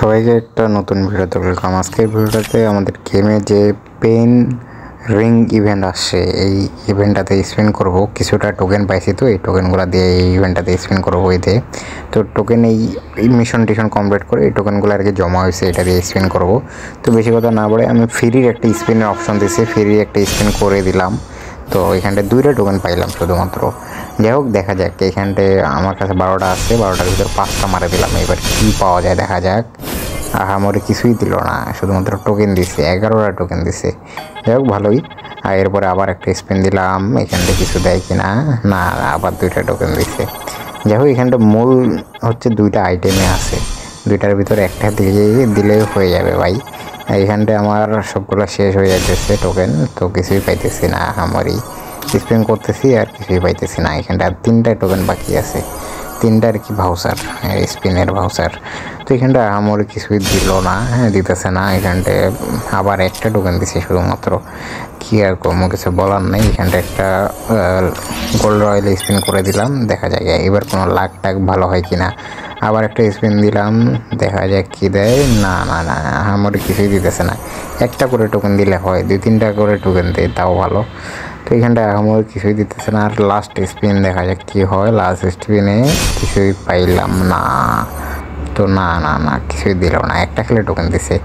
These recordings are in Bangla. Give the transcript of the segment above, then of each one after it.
সবাইকে একটা নতুন ভিডিওতে ওয়েলকাম। আজকের ভিডিওটাতে আমাদের গেমে যে পেন রিং ইভেন্ট আসছে, এই ইভেন্টটাতে স্পিন করব। কিছুটা টোকেন পাইছি, তো এই টোকেনগুলো দিয়ে এই ইভেন্টটাতে স্পিন করবো। এতে তো টোকেন এই মিশন টিশন কমপ্লিট করে এই টোকেনগুলো আর কি জমা হয়েছে, এটা দিয়ে স্পিন করব। তো বেশি কথা না বলে আমি ফ্রির একটা স্পিনের অপশন দিয়েছি, ফ্রি একটা স্পিন করে দিলাম। তো এখানটায় 2টা টোকেন পাইলাম শুধুমাত্র। যাই হোক, দেখা যাক। এখানটায় আমার কাছে 12টা আছে, 12টার ভিতর 5টা মারে দিলাম। এবার কী পাওয়া যায় দেখা যাক। আহামরি কিছুই দিল না, শুধুমাত্র টোকেন দিছে, 11টা টোকেন দিছে। যাই হোক, ভালোই। আর এরপরে আবার একটা স্পিন দিলাম, এখানটা কিছু দেয় কি না, না আবার 2টা টোকেন দিছে। যাই হোক, এখানটা মূল হচ্ছে 2টা আইটেমে আছে, 2টার ভিতর একটা দিলেই হয়ে যাবে ভাই। এখানটায় আমার সবগুলো শেষ হয়ে যাচ্ছে টোকেন, তো কিছুই পাইতেছি না। আমারই স্পিন করতেছি আর কিছুই পাইতেছি না। এখানটা 3টা টোকেন বাকি আছে, 3টা আর কি ভাউচার, স্পিনের ভাউচার। তো এখানটা আমার কিছুই দিল না, দিতেছে না। এখানটায় আবার একটা টোকেন দিছে শুধুমাত্র। কি আর কোনো কিছু বলার নেই। এখানটা একটা গোল্ড রয়েল স্পিন করে দিলাম, দেখা যায় এবার কোনো লাখ টাক ভালো হয় কি না। আবার একটা স্পিন দিলাম, দেখা যায় কি দেয়। না না না, আমার কিছুই দিতেছে না। একটা করে টোকেন দিলে হয়, 2-3টা করে টোকেন দেয়, তাও ভালো। তো এখানটা আমার কিছুই দিতেছে না। আর লাস্ট স্পিন দেখা যাক কি হয়। লাস্ট স্পিনে কিছুই পাইলাম না। তো না না না, কিছুই দিল না, একটা খেলে টোকেন দিছে।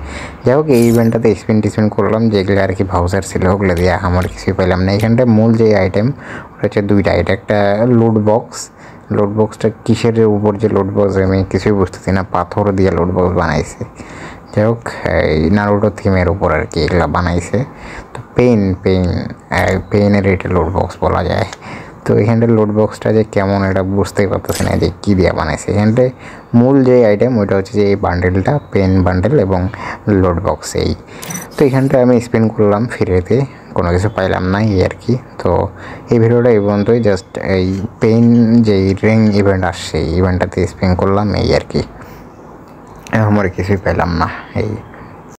যাই হোক, এই ইভেন্টটাতে স্পিন টিস্পিন করলাম, যেগুলো আর কি ভাউচার ছিল ওগুলো দিয়ে আমার কিছুই পাইলাম না। এখানটায় মূল যে আইটেম ওটা হচ্ছে 2টা। এটা একটা লুট বক্স। লুট বক্সটা কিসের উপর যে লুট বক্স আমি কিছুই বুঝতেছি না, পাথর দিয়ে লুট বক্স বানাইছে। যাই হোক, এই নারুটো থিমের উপর আর কি এগুলো বানাইছে। তো পেইনের এটা লোড বক্স বলা যায়। তো এখানটায় লোড বক্সটা যে কেমন এটা বুঝতেই পারতেছি না যে কী দিয়ে বানাইছে। এখানটায় মূল যে আইটেম ওইটা হচ্ছে যে এই বান্ডেলটা, পেন বান্ডেল এবং লোড বক্স। এই তো এখানটায় আমি স্পিন করলাম ফ্রিতে, কোনো কিছু পাইলাম না, এই আর কি। তো এই ভিডিওটা এই পর্যন্তই। জাস্ট এই পেন যে রিং ইভেন্ট আসছে, এই ইভেন্টটাতে স্পিন করলাম, এই আর কি। আমার কিছুই পেলাম না, এই।